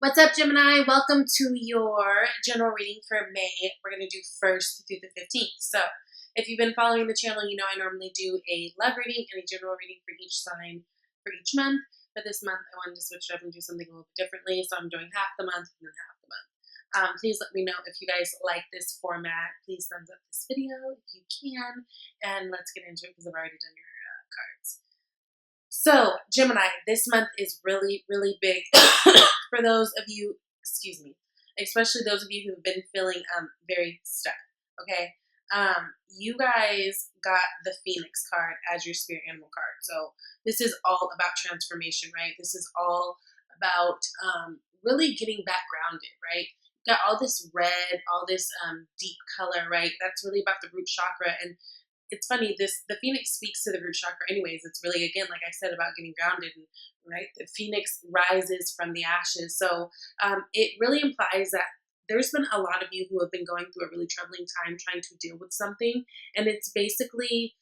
What's up, Gemini? Welcome to your general reading for May. We're going to do 1st through the 15th. So if you've been following the channel, you know I normally do a love reading and a general reading for each sign for each month. But this month, I wanted to switch it up and do something a little bit differently. So I'm doing half the month and then half the month. Please let me know if you guys like this format. Please thumbs up this video if you can. And let's get into it because I've already done your cards. So, Gemini, this month is really, really big for those of you, especially those of you who have been feeling very stuck, okay? You guys got the Phoenix card as your spirit animal card. So this is all about transformation, right? This is all about really getting back grounded, right? You got all this red, all this deep color, right? That's really about the root chakra. And it's funny, the Phoenix speaks to the root chakra anyways. It's really, again, like I said, about getting grounded, and right, the Phoenix rises from the ashes. So it really implies that there's been a lot of you who have been going through a really troubling time trying to deal with something, and it's basically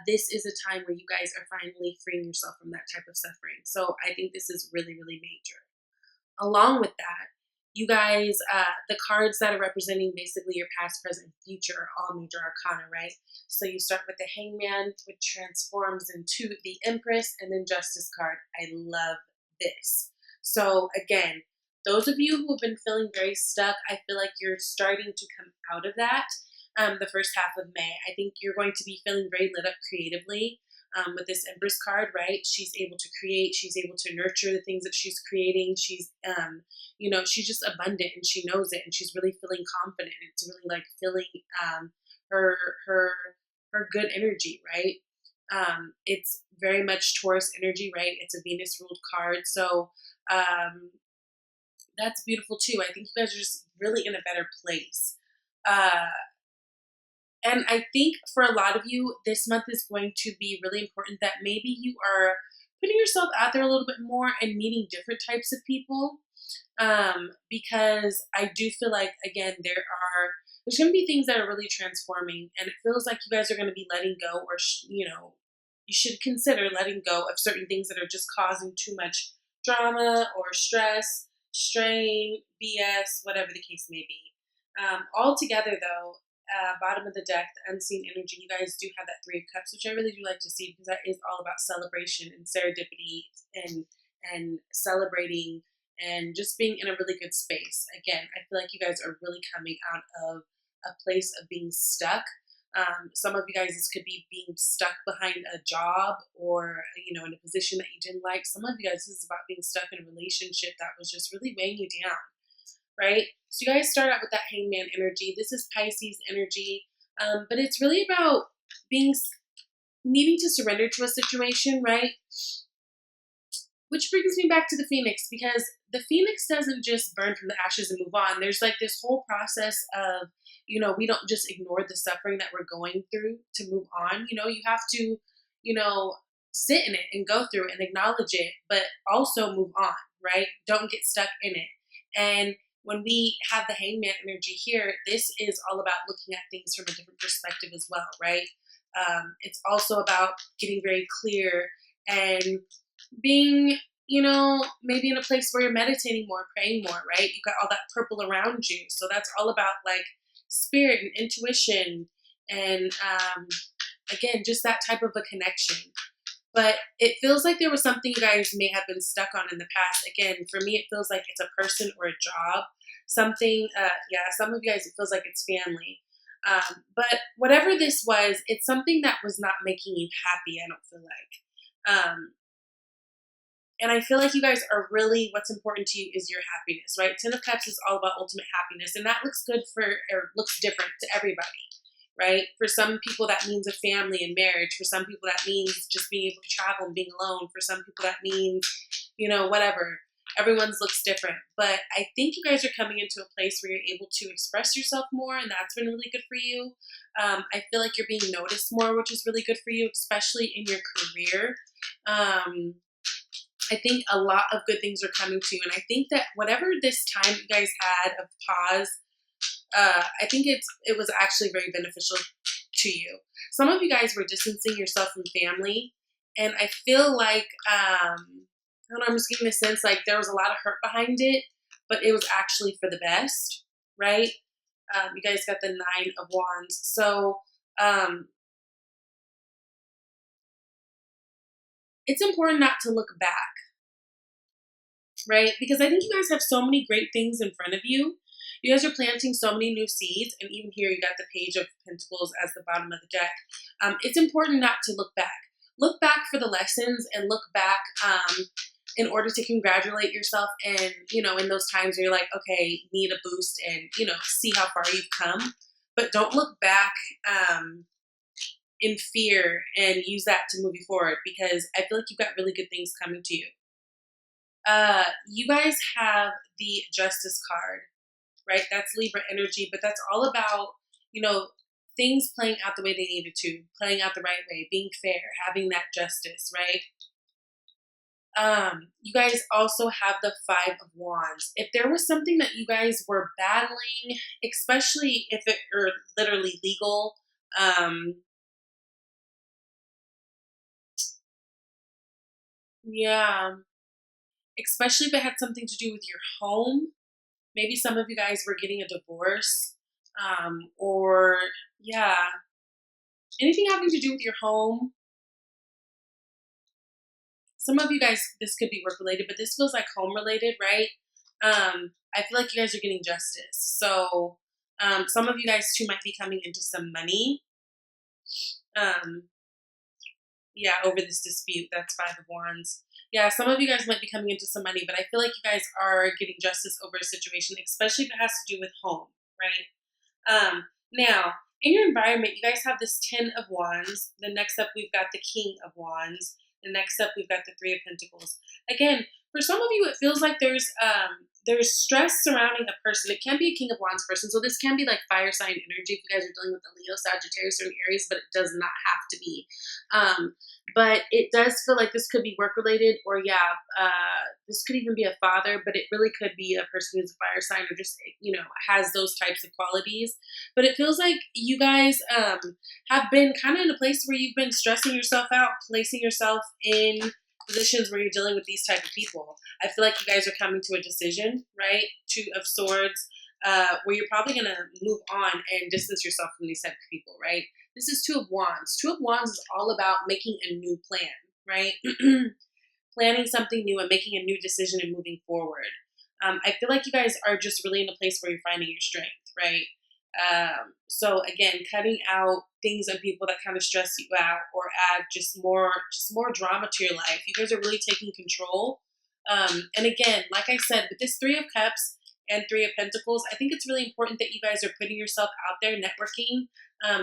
this is a time where you guys are finally freeing yourself from that type of suffering. So I think this is really, really major. Along with that, you guys, the cards that are representing basically your past, present, and future are all major arcana, right? So you start with the Hangman, which transforms into the Empress, and then Justice card. I love this. So again, those of you who have been feeling very stuck, I feel like you're starting to come out of that the first half of May. I think you're going to be feeling very lit up creatively. With this Empress card, right? She's able to create, she's able to nurture the things that she's creating. She's, she's just abundant and she knows it, and she's really feeling confident. It's really like feeling her good energy, right? It's very much Taurus energy, right? It's a Venus ruled card. So that's beautiful too. I think you guys are just really in a better place. And I think for a lot of you, this month is going to be really important that maybe you are putting yourself out there a little bit more and meeting different types of people. Because I do feel like, again, there's going to be things that are really transforming, and it feels like you guys are going to be letting go, or, you should consider letting go of certain things that are just causing too much drama or stress, strain, BS, whatever the case may be. All together, though, bottom of the deck, the unseen energy, you guys do have that Three of Cups, which I really do like to see because that is all about celebration and serendipity and celebrating and just being in a really good space. Again, I feel like you guys are really coming out of a place of being stuck. Some of you guys, this could be being stuck behind a job or, in a position that you didn't like. Some of you guys, this is about being stuck in a relationship that was just really weighing you down. Right? So you guys start out with that Hangman energy. This is Pisces energy, but it's really about needing to surrender to a situation, right? Which brings me back to the Phoenix, because the Phoenix doesn't just burn from the ashes and move on. There's like this whole process of, we don't just ignore the suffering that we're going through to move on. You have to, sit in it and go through it and acknowledge it, but also move on, right? Don't get stuck in it. And when we have the Hangman energy here, this is all about looking at things from a different perspective as well, right? It's also about getting very clear and being, maybe in a place where you're meditating more, praying more, right? You got all that purple around you. So that's all about like spirit and intuition and, again, just that type of a connection. But it feels like there was something you guys may have been stuck on in the past. Again, for me, it feels like it's a person or a job. Something, some of you guys, it feels like it's family. But whatever this was, it's something that was not making you happy, I don't feel like. And I feel like you guys are really, what's important to you is your happiness, right? Ten of Cups is all about ultimate happiness. And that looks good or looks different to everybody. Right? For some people, that means a family and marriage. For some people, that means just being able to travel and being alone. For some people, that means, whatever. Everyone's looks different. But I think you guys are coming into a place where you're able to express yourself more, and that's been really good for you. I feel like you're being noticed more, which is really good for you, especially in your career. I think a lot of good things are coming to you. And I think that whatever this time you guys had of pause, I think it was actually very beneficial to you. Some of you guys were distancing yourself from family, and I feel like, I don't know, I'm just getting a sense like there was a lot of hurt behind it, but it was actually for the best, right? You guys got the Nine of Wands. So um, it's important not to look back, right? Because I think you guys have so many great things in front of you. You guys are planting so many new seeds. And even here, you got the Page of Pentacles as the bottom of the deck. It's important not to look back. Look back for the lessons and look back in order to congratulate yourself. And, in those times where you're like, okay, need a boost and, see how far you've come. But don't look back in fear and use that to move you forward, because I feel like you've got really good things coming to you. You guys have the Justice card, right? That's Libra energy, but that's all about, things playing out the way they needed to, playing out the right way, being fair, having that justice, right? You guys also have the Five of Wands. If there was something that you guys were battling, especially if it were literally legal, yeah, especially if it had something to do with your home. Maybe some of you guys were getting a divorce, or yeah, anything having to do with your home. Some of you guys, this could be work related, but this feels like home related, right? I feel like you guys are getting justice. So some of you guys too might be coming into some money. Yeah, over this dispute. That's Five of Wands. Yeah, some of you guys might be coming into some money, but I feel like you guys are getting justice over a situation, especially if it has to do with home, right? Now, in your environment, you guys have this Ten of Wands. The next up, we've got the King of Wands. The next up, we've got the Three of Pentacles. Again, for some of you, it feels like there's stress surrounding a person. It can be a King of Wands person, so this can be like fire sign energy if you guys are dealing with the Leo, Sagittarius, or Aries, but it does not have to be. But it does feel like this could be work related, or this could even be a father, but it really could be a person who's a fire sign or just has those types of qualities. But it feels like you guys have been kind of in a place where you've been stressing yourself out, placing yourself in positions where you're dealing with these type of people. I feel like you guys are coming to a decision, right? Two of Swords, where you're probably going to move on and distance yourself from these type of people, right? This is Two of Wands. Two of Wands is all about making a new plan, right? Planning something new and making a new decision and moving forward. I feel like you guys are just really in a place where you're finding your strength, right? So again, cutting out things and people that kind of stress you out or add just more drama to your life. You guys are really taking control. And again, like I said, with this Three of Cups and Three of Pentacles, I think it's really important that you guys are putting yourself out there networking,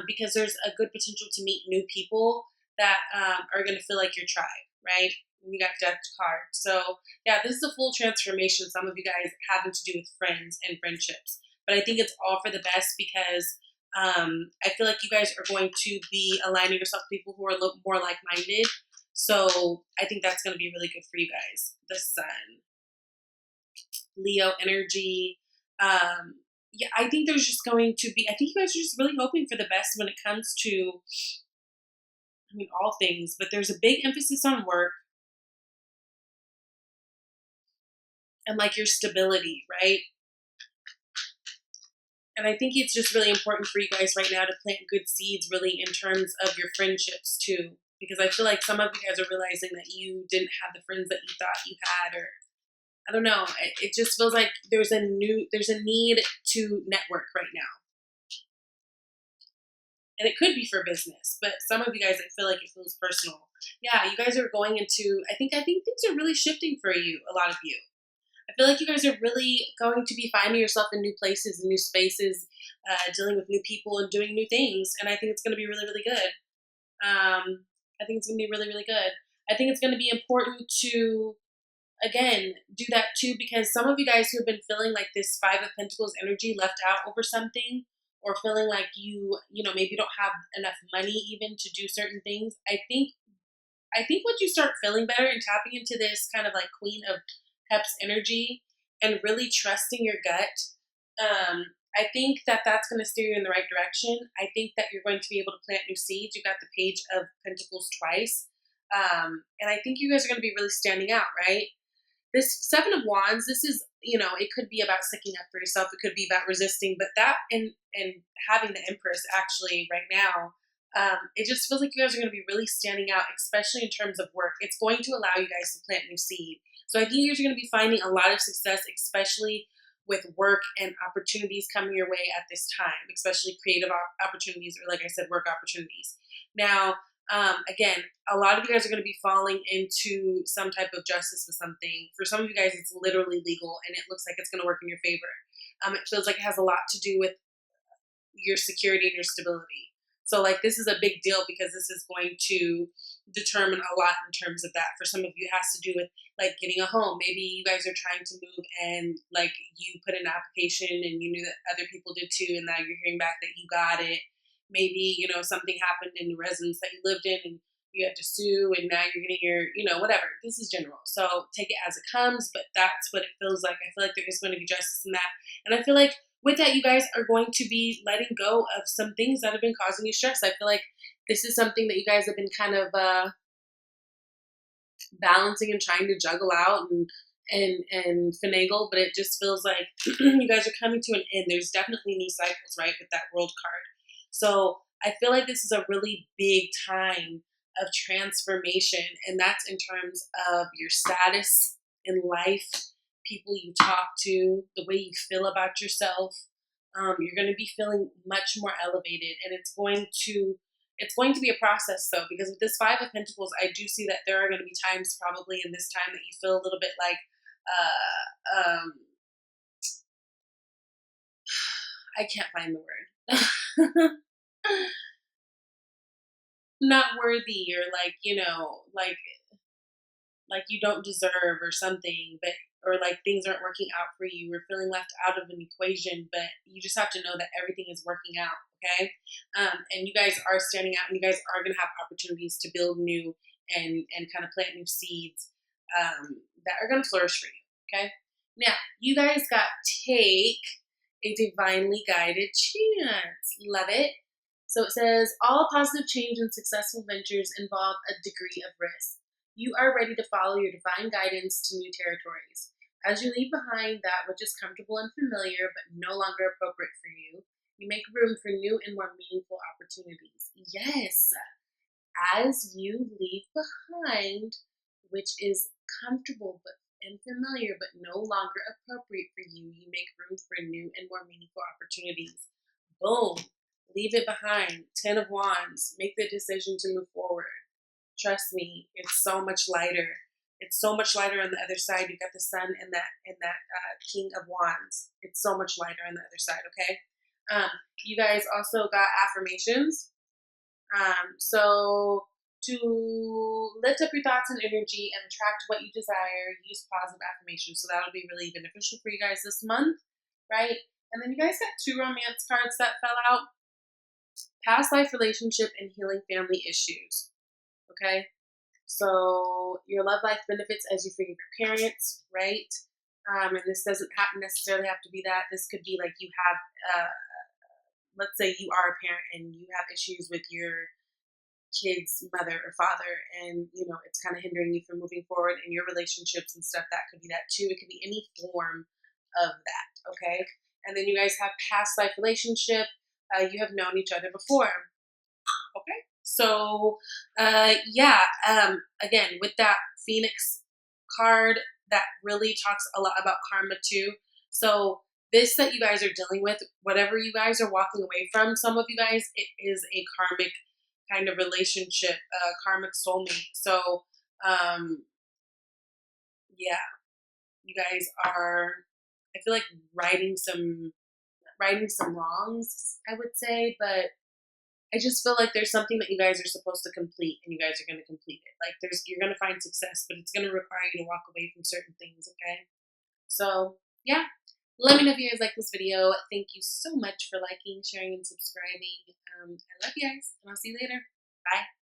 because there's a good potential to meet new people that are going to feel like your tribe, right? You got Death card. So yeah, this is a full transformation. Some of you guys having to do with friends and friendships. But I think it's all for the best, because I feel like you guys are going to be aligning yourself with people who are a little more like-minded. So I think that's going to be really good for you guys. The Sun, Leo energy. Yeah, I think there's just going to be, I think you guys are just really hoping for the best when it comes to, all things. But there's a big emphasis on work and like your stability, right? And I think it's just really important for you guys right now to plant good seeds really in terms of your friendships too. Because I feel like some of you guys are realizing that you didn't have the friends that you thought you had, or I don't know. It just feels like there's a need to network right now. And it could be for business, but some of you guys, I feel like it feels personal. Yeah, you guys are going into, I think things are really shifting for you, a lot of you. I feel like you guys are really going to be finding yourself in new places and new spaces, dealing with new people and doing new things. And I think it's going to be really, really good. I think it's going to be really, really good. I think it's going to be important to, again, do that too, because some of you guys who have been feeling like this Five of Pentacles energy left out over something, or feeling like you maybe don't have enough money even to do certain things. I think once you start feeling better and tapping into this kind of like Queen of Cups energy and really trusting your gut, I think that that's going to steer you in the right direction. I think that you're going to be able to plant new seeds. You got the Page of Pentacles twice. And I think you guys are going to be really standing out, right? this Seven of Wands, this is, you know, it could be about sticking up for yourself. It could be about resisting, but that and having the Empress actually right now, it just feels like you guys are going to be really standing out, especially in terms of work. It's going to allow you guys to plant new seed. So I think you guys are going to be finding a lot of success, especially with work and opportunities coming your way at this time, especially creative opportunities or, like I said, work opportunities. Now, again, a lot of you guys are going to be falling into some type of justice with something. For some of you guys, it's literally legal, and it looks like it's going to work in your favor. It feels like it has a lot to do with your security and your stability. So, like, this is a big deal because this is going to determine a lot in terms of that. For some of you, it has to do with, like, getting a home. Maybe you guys are trying to move and, like, you put in an application and you knew that other people did too, and now you're hearing back that you got it. Maybe, you know, something happened in the residence that you lived in and you had to sue, and now you're getting your, you know, whatever. This is general. So take it as it comes, but that's what it feels like. I feel like there is going to be justice in that. And I feel like with that, you guys are going to be letting go of some things that have been causing you stress. I feel like this is something that you guys have been kind of balancing and trying to juggle out and finagle, but it just feels like you guys are coming to an end. There's definitely new cycles, right, with that World card. So I feel like this is a really big time of transformation, and that's in terms of your status in life, people you talk to, the way you feel about yourself. You're going to be feeling much more elevated, and it's going to be a process though, because with this Five of Pentacles, I do see that there are going to be times probably in this time that you feel a little bit like, I can't find the word. Not worthy, or like, you know, like you don't deserve or something, but, or like things aren't working out for you, or feeling left out of an equation, but you just have to know that everything is working out, okay? And you guys are standing out, and you guys are going to have opportunities to build new and kind of plant new seeds that are going to flourish for you, okay? Now, you guys got Take a Divinely Guided Chance. Love it. So it says, all positive change and successful ventures involve a degree of risk. You are ready to follow your divine guidance to new territories. As you leave behind that which is comfortable and familiar but no longer appropriate for you, you make room for new and more meaningful opportunities. Yes, as you leave behind which is comfortable and familiar but no longer appropriate for you, you make room for new and more meaningful opportunities. Boom. Leave it behind. 10 of Wands. Make the decision to move forward. Trust me, it's so much lighter. It's so much lighter on the other side. You got the Sun and that King of Wands. It's so much lighter on the other side. Okay. You guys also got affirmations. So to lift up your thoughts and energy and attract what you desire, use positive affirmations. So that'll be really beneficial for you guys this month, right? And then you guys got 2 romance cards that fell out. Past life relationship and healing family issues. Okay, so your love life benefits as you forgive your parents, right? And this doesn't necessarily have to be that. This could be like you have, let's say you are a parent and you have issues with your kid's mother or father, and you know it's kind of hindering you from moving forward in your relationships and stuff. That could be that too. It could be any form of that. Okay, and then you guys have past life relationship. You have known each other before. Okay. So, yeah, again, with that Phoenix card, that really talks a lot about karma too. So this that you guys are dealing with, whatever you guys are walking away from, some of you guys, it is a karmic kind of relationship, karmic soulmate. So, yeah, you guys are, I feel like righting some wrongs, I would say, but I just feel like there's something that you guys are supposed to complete, and you guys are going to complete it. Like you're going to find success, but it's going to require you to walk away from certain things. Okay. So yeah, let me know if you guys like this video. Thank you so much for liking, sharing, and subscribing. I love you guys, and I'll see you later. Bye.